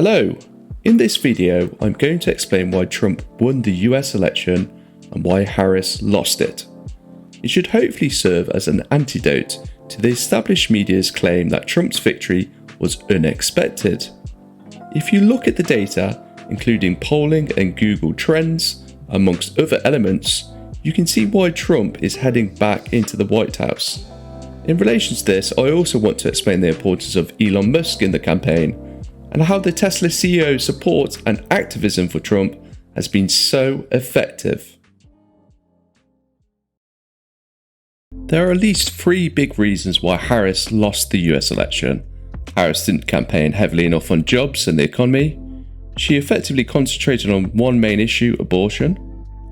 Hello, in this video I'm going to explain why Trump won the US election and why Harris lost it. It should hopefully serve as an antidote to the established media's claim that Trump's victory was unexpected. If you look at the data, including polling and Google Trends, amongst other elements, you can see why Trump is heading back into the White House. In relation to this, I also want to explain the importance of Elon Musk in the campaign and how the Tesla CEO's support and activism for Trump has been so effective. There are at least three big reasons why Harris lost the US election. Harris didn't campaign heavily enough on jobs and the economy. She effectively concentrated on one main issue, abortion.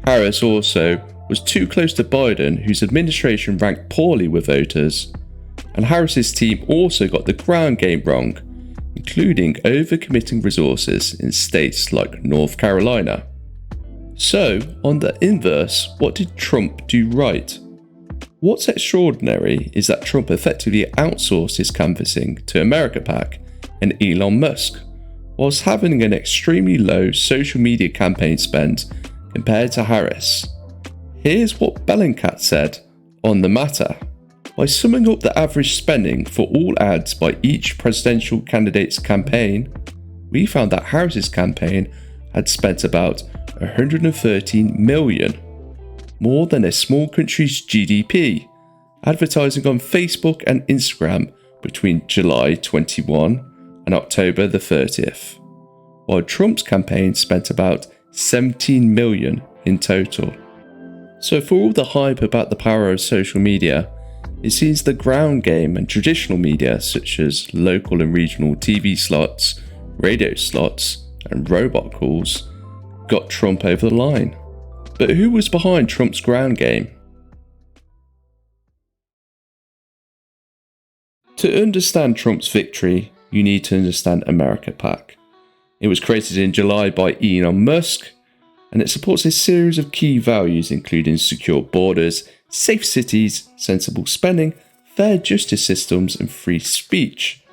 Harris also was too close to Biden, whose administration ranked poorly with voters. And Harris's team also got the ground game wrong, including overcommitting resources in states like North Carolina. So, on the inverse, what did Trump do right? What's extraordinary is that Trump effectively outsourced his canvassing to America PAC and Elon Musk, whilst having an extremely low social media campaign spend compared to Harris. Here's what Bellingcat said on the matter. By summing up the average spending for all ads by each presidential candidate's campaign, we found that Harris's campaign had spent about $113 million, more than a small country's GDP, advertising on Facebook and Instagram between July 21 and October the 30th, while Trump's campaign spent about $17 million in total. So for all the hype about the power of social media, it seems the ground game and traditional media such as local and regional TV slots, radio slots, and robot calls got Trump over the line. But who was behind Trump's ground game? To understand Trump's victory, you need to understand America PAC. It was created in July by Elon Musk, and it supports a series of key values including secure borders, safe cities, sensible spending, fair justice systems, and free speech.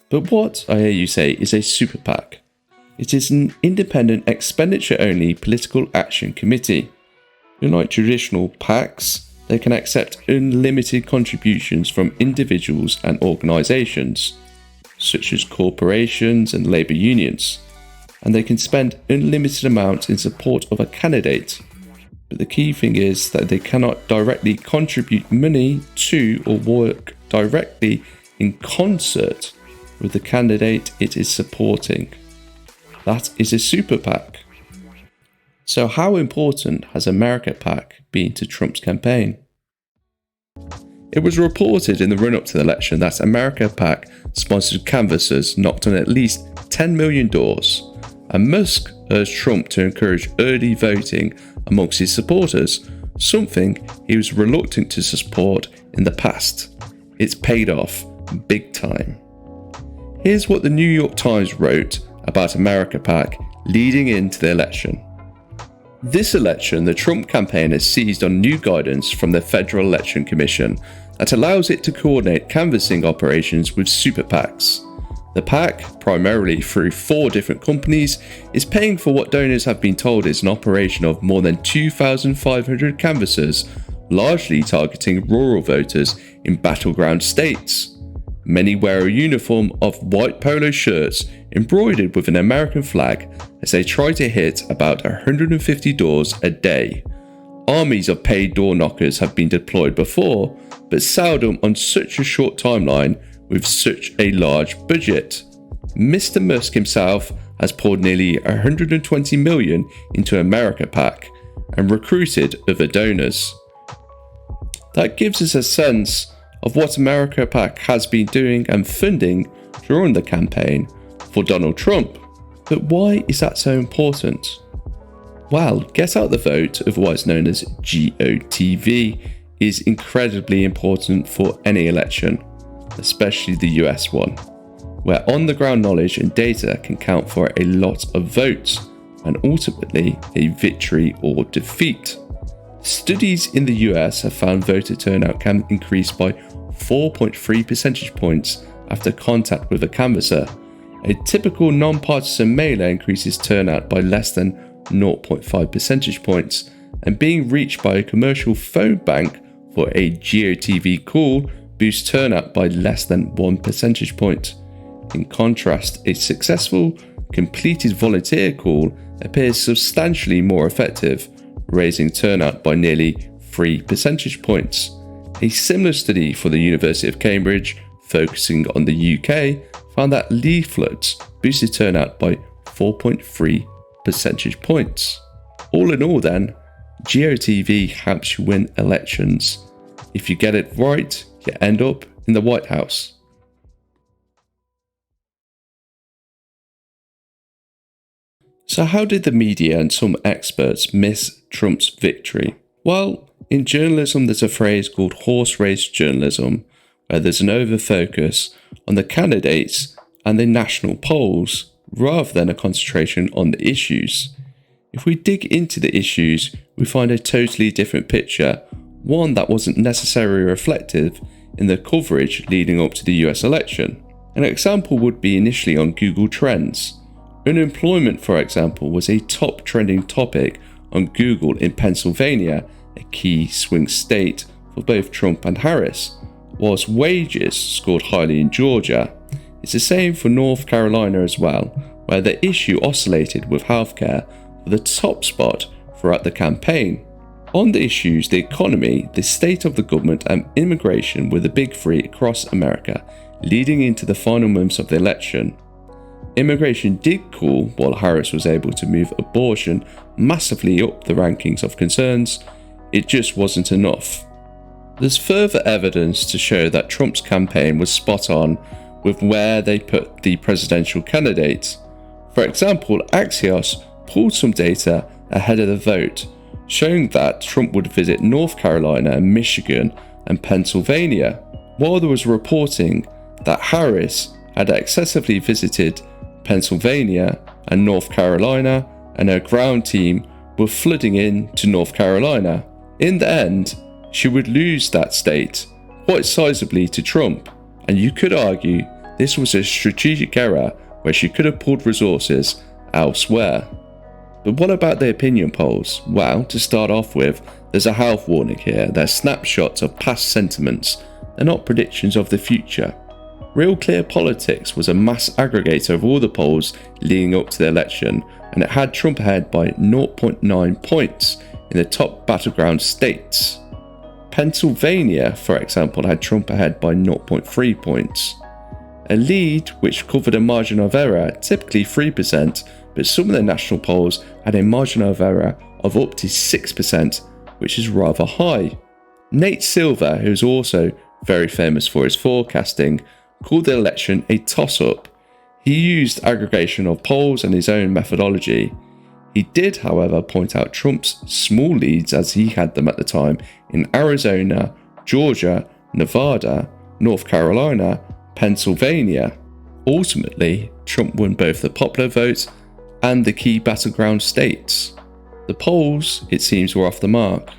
But what, I hear you say, is a super PAC? It is an independent, expenditure-only political action committee. Unlike traditional PACs, they can accept unlimited contributions from individuals and organisations, such as corporations and labour unions, and they can spend unlimited amounts in support of a candidate. But the key thing is that they cannot directly contribute money to or work directly in concert with the candidate it is supporting. That is a super PAC. So how important has America PAC been to Trump's campaign? It was reported in the run-up to the election that America PAC sponsored canvassers knocked on at least 10 million doors, and Musk urged Trump to encourage early voting amongst his supporters, something he was reluctant to support in the past. It's paid off big time. Here's what the New York Times wrote about America PAC leading into the election. This election, the Trump campaign has seized on new guidance from the Federal Election Commission that allows it to coordinate canvassing operations with super PACs. The PAC, primarily through 4 different companies, is paying for what donors have been told is an operation of more than 2,500 canvassers, largely targeting rural voters in battleground states. Many wear a uniform of white polo shirts embroidered with an American flag as they try to hit about 150 doors a day. Armies of paid door knockers have been deployed before, but seldom on such a short timeline with such a large budget. Mr. Musk himself has poured nearly $120 million into America PAC and recruited other donors. That gives us a sense of what America PAC has been doing and funding during the campaign for Donald Trump. But why is that so important? Well, Get Out the Vote, otherwise known as GOTV, is incredibly important for any election, especially the US one, where on-the-ground knowledge and data can count for a lot of votes and ultimately a victory or defeat. Studies in the US have found voter turnout can increase by 4.3 percentage points after contact with a canvasser, A typical non-partisan mailer increases turnout by less than 0.5 percentage points, and being reached by a commercial phone bank for a GOTV call boosts turnout by less than 1 percentage point. In contrast, a successful, completed volunteer call appears substantially more effective, raising turnout by nearly 3 percentage points. A similar study for the University of Cambridge, focusing on the UK, found that leaflets boosted turnout by 4.3 percentage points. All in all then, GOTV helps you win elections. If you get it right, you end up in the White House. So how did the media and some experts miss Trump's victory? Well, in journalism there's a phrase called horse race journalism, where there's an overfocus on the candidates and the national polls rather than a concentration on the issues. If we dig into the issues, we find a totally different picture, one that wasn't necessarily reflective in the coverage leading up to the US election. An example would be initially on Google Trends. Unemployment, for example, was a top trending topic on Google in Pennsylvania, a key swing state for both Trump and Harris, whilst wages scored highly in Georgia. It's the same for North Carolina as well, where the issue oscillated with healthcare for the top spot throughout the campaign. On the issues, the economy, the state of the government and immigration were the big three across America, leading into the final months of the election. Immigration did cool while Harris was able to move abortion massively up the rankings of concerns. It just wasn't enough. There's further evidence to show that Trump's campaign was spot on with where they put the presidential candidates. For example, Axios pulled some data ahead of the vote, showing that Trump would visit North Carolina, Michigan, and Pennsylvania, while there was reporting that Harris had excessively visited Pennsylvania and North Carolina, and her ground team were flooding into North Carolina. In the end, she would lose that state quite sizably to Trump, and you could argue this was a strategic error where she could have pulled resources elsewhere. But what about the opinion polls? Well, to start off with, there's a health warning here. They're snapshots of past sentiments. They're not predictions of the future. Real Clear Politics was a mass aggregator of all the polls leading up to the election, and it had Trump ahead by 0.9 points in the top battleground states. Pennsylvania, for example, had Trump ahead by 0.3 points. A lead which covered a margin of error, typically 3%, but some of the national polls had a margin of error of up to 6%, which is rather high. Nate Silver, who's also very famous for his forecasting, called the election a toss-up. He used aggregation of polls and his own methodology. He did, however, point out Trump's small leads as he had them at the time in Arizona, Georgia, Nevada, North Carolina, Pennsylvania. Ultimately, Trump won both the popular vote and the key battleground states. The polls, it seems, were off the mark.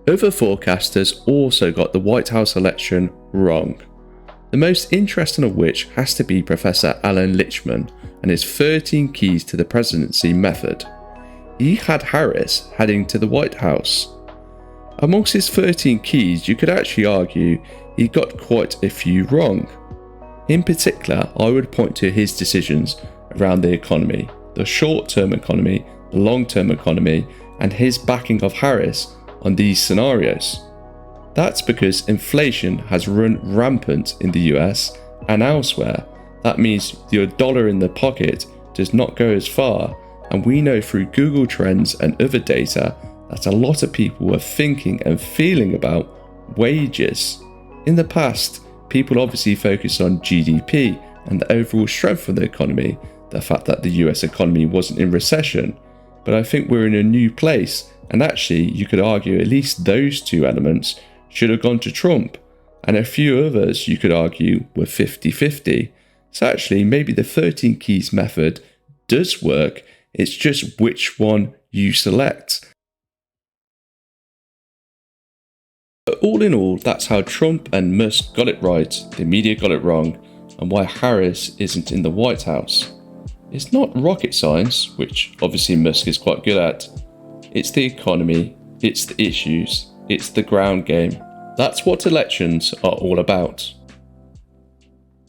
Other forecasters also got the White House election wrong. The most interesting of which has to be Professor Allan Lichtman and his 13 keys to the presidency method. He had Harris heading to the White House. Amongst his 13 keys, you could actually argue he got quite a few wrong. In particular, I would point to his decisions around the economy, the short-term economy, the long-term economy, and his backing of Harris on these scenarios. That's because inflation has run rampant in the US and elsewhere. That means your dollar in the pocket does not go as far, and we know through Google Trends and other data that a lot of people were thinking and feeling about wages. In the past, people obviously focused on GDP and the overall strength of the economy, the fact that the US economy wasn't in recession. But I think we're in a new place, and actually you could argue at least those two elements should have gone to Trump, and a few others you could argue were 50-50. So actually maybe the 13 keys method does work, it's just which one you select. But all in all, that's how Trump and Musk got it right, the media got it wrong. and why Harris isn't in the White House. It's not rocket science, which obviously Musk is quite good at. It's the economy, it's the issues, it's the ground game. That's what elections are all about.